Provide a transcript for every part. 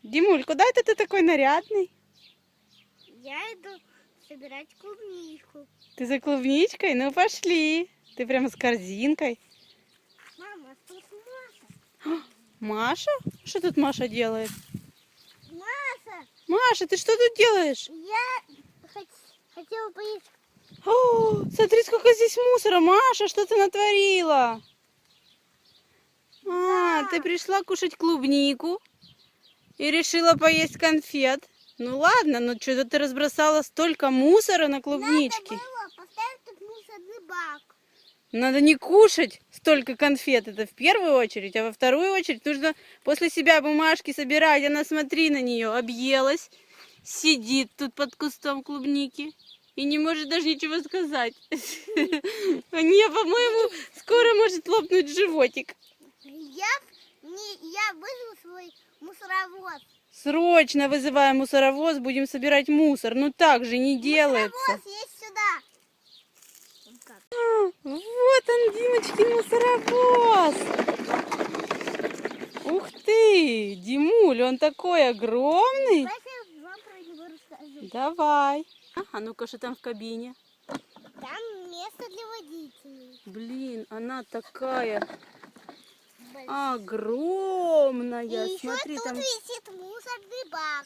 Димуль, куда это ты такой нарядный? Я иду собирать клубничку. Ты за клубничкой? Ну пошли. Ты прямо с корзинкой. Мама, тут Маша. Маша? Что тут Маша делает? Маша, Маша, ты что тут делаешь? я хотела поесть. О, смотри, сколько здесь мусора. Маша, что ты натворила? Ты пришла кушать клубнику и решила поесть конфет. Ну ладно, но что-то ты разбросала столько мусора на клубничке. Надо было поставить тут мусорный бак. Надо не кушать столько конфет, это в первую очередь, а во вторую очередь нужно после себя бумажки собирать. Она, смотри на нее, объелась, сидит тут под кустом клубники и не может даже ничего сказать. Не, по-моему, скоро может лопнуть животик. Я вызову свой мусоровоз. Срочно вызываем мусоровоз, будем собирать мусор. Ну так же не делается. Мусоровоз есть сюда. Вот он, Димочкин мусоровоз. Ух ты, Димуль, он такой огромный. Давайте я вам про него расскажу. Давай. А ну-ка, что там в кабине? Там место для водителей. Блин, она такая огромная. И еще Смотри, тут там... висит мусорный бак.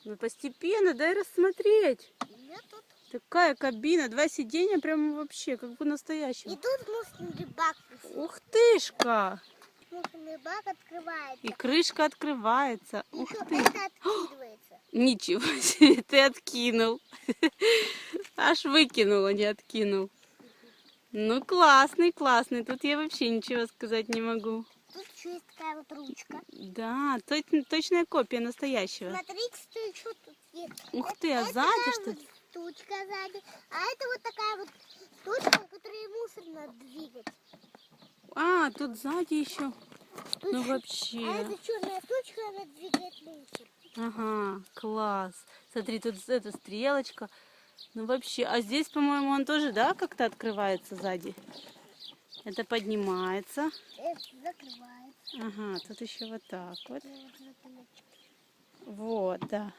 Ну, постепенно, дай рассмотреть. Я тут. Такая кабина, два сиденья прямо вообще, как бы настоящего. И тут мусорный бак. Ух тышка! Мусорный бак открывается. И крышка открывается. И Ух еще ты! это откидывается. Ничего себе, ты откинул. Аж выкинул, а не откинул. Ну, классный, классный. Тут я вообще ничего сказать не могу. Тут еще есть такая вот ручка. Да, точная копия настоящего. Смотрите, что еще тут есть. Ух ты, а Это сзади такая что? вот штучка сзади. А это вот такая вот штучка, которую мусор надо двигать. А, тут сзади еще. Ну А вообще. эта черная штучка, она двигает мусор. Ага, класс. Смотри, тут эта стрелочка. Ну вообще, а здесь, по-моему, он тоже, да, как-то открывается сзади? Это поднимается. Это закрывается. Ага, тут еще вот так вот. Вот. Вот, да.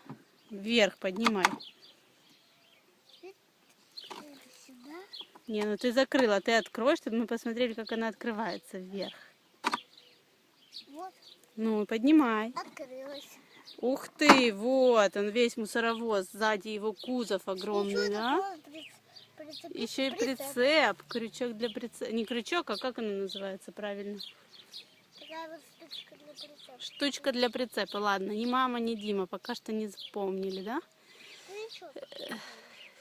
Вверх поднимай. Это сюда. Не, ну ты закрыла, ты открой, чтобы мы посмотрели, как она открывается вверх. Вот, Ну, поднимай. открылась. Ух ты, вот он весь мусоровоз, сзади его кузов огромный, да? Еще и прицеп, крючок для прицепа. Не крючок, а как оно называется правильно? Такая вот штучка для прицепа. Штучка для прицепа. Ладно, ни мама, ни Дима пока что не запомнили, да?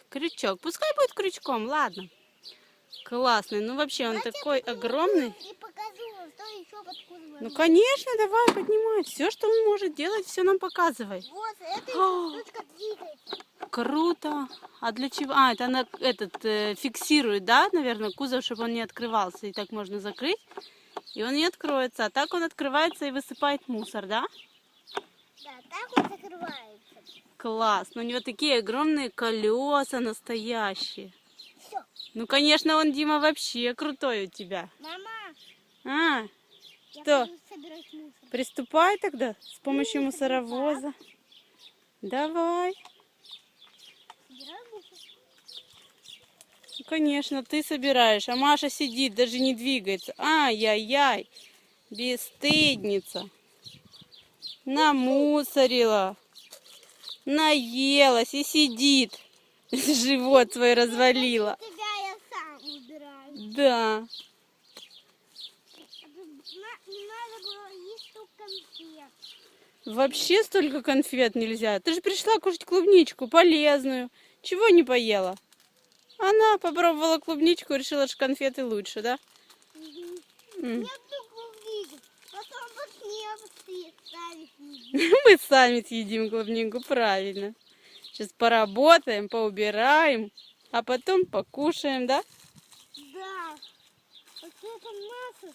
Крючок. Пускай будет крючком, ладно. Классный. Ну вообще он такой огромный. И покажу вам, что еще под кузовом. Ну конечно, давай поднимай. Все, что он может делать, все нам показывай. Вот, эта штучка двигается. Круто. А для чего? А, это она фиксирует, да, наверное, кузов, чтобы он не открывался. И так можно закрыть, и он не откроется. А так он открывается и высыпает мусор, да? Да, так вот закрывается. Класс. Но у него такие огромные колеса настоящие. Все. Ну, конечно, он, Дима, вообще крутой у тебя. Мама, я Что? пойду собирать мусор. Приступай тогда с помощью мусоровоза. Давай. Собираю мусор. Ну, конечно, ты собираешь, а Маша сидит, даже не двигается. Ай-яй-яй, бесстыдница. Намусорила, наелась и сидит. Живот свой развалила. Тебя я сам убираю. Да. Не надо было есть столько конфет. Вообще столько конфет нельзя. Ты же пришла кушать клубничку, полезную. Чего не поела? Она попробовала клубничку и решила, что конфеты лучше, да? Я только увидел. Потом больше не Мы сами съедим клубнику, правильно. Сейчас поработаем, поубираем, а потом покушаем, да? Да. Вот это Маша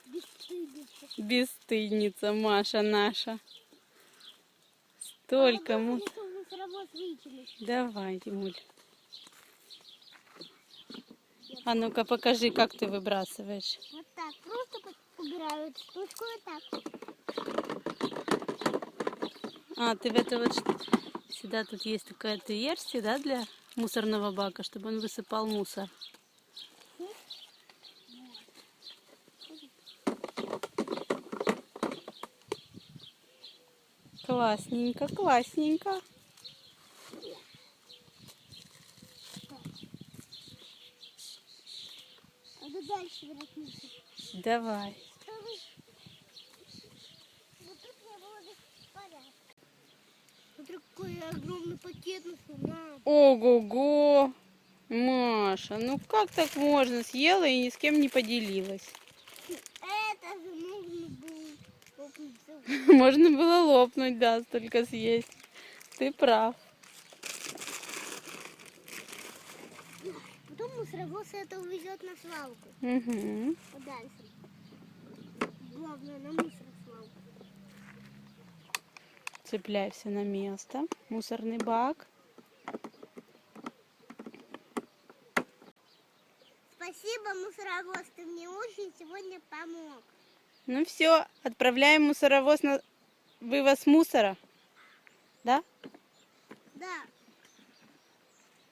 бесстыдница. Бесстыдница Маша наша. Столько мусора. Мусоровоз выкинуть. Давай, Димуль. А ну-ка покажи, как ты выбрасываешь. Вот так. Просто убираю эту штучку вот так. А, ты в это вот... Всегда тут есть такая отверстие, да, для мусорного бака, чтобы он высыпал мусор. Классненько, классненько. Надо дальше брать мусор. Давай. Вот тут я было порядок. Смотри, какой огромный пакет нашел. Ого-го! Маша, ну как так можно? Съела и ни с кем не поделилась. Это же нужно было лопнуть. Можно было лопнуть, да, столько съесть. Ты прав. Потом мусоровоз это увезет на свалку. Угу. Подальше. Главное, на мусоросвалку. Цепляй все на место. Мусорный бак. Спасибо, мусоровоз, ты мне очень сегодня помог. Ну все, отправляем мусоровоз на вывоз мусора. Да? Да.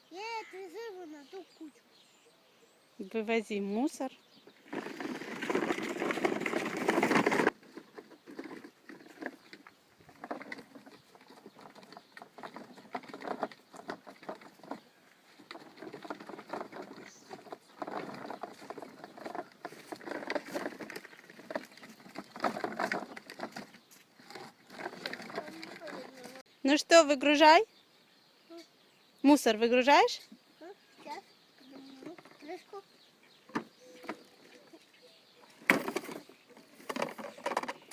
Я отвезу на ту кучу. Вывозим мусор. Ну что, выгружай? Мусор выгружаешь? Сейчас. Крышку.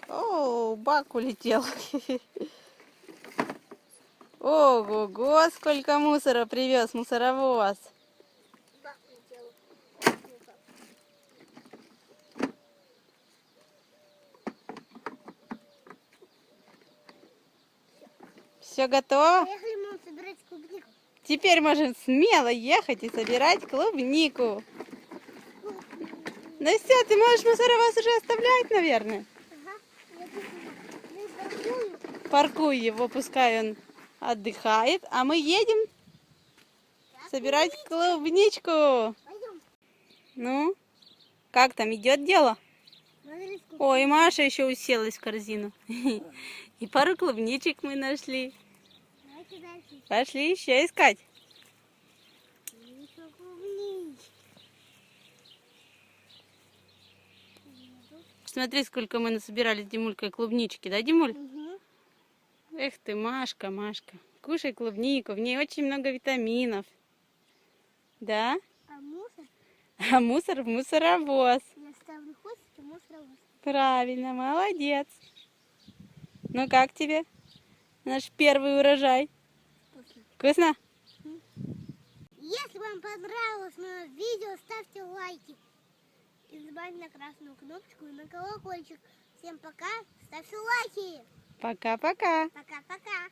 О, бак улетел. Ого-го, сколько мусора привез мусоровоз. Да, делаю. Все готово? Поехали мы собирать клубнику. Теперь можем смело ехать и собирать клубнику. Ну все, ты можешь мусоровоз уже оставлять, наверное. Ага. Я тут паркую. Паркуй его, пускай он отдыхает. А мы едем собирать клубничку. Пойдем. Ну, как там идет дело? Смотри, сколько. Ой, Маша еще уселась в корзину. И пару клубничек мы нашли. Давайте дальше. Пошли еще искать. Еще клубнички. Смотри, сколько мы насобирали с Димулькой клубнички, да, Димуль? Угу. Эх ты, Машка, Машка. Кушай клубнику, в ней очень много витаминов. Да? А мусор А мусор в мусоровоз. я ставлю хвостик и мусоровоз. Правильно, молодец. Ну как тебе? Наш первый урожай. Вкусно. Вкусно? Если вам понравилось мое видео, ставьте лайки. И нажимайте на красную кнопочку и на колокольчик. Всем пока. Ставьте лайки. Пока-пока. Пока-пока.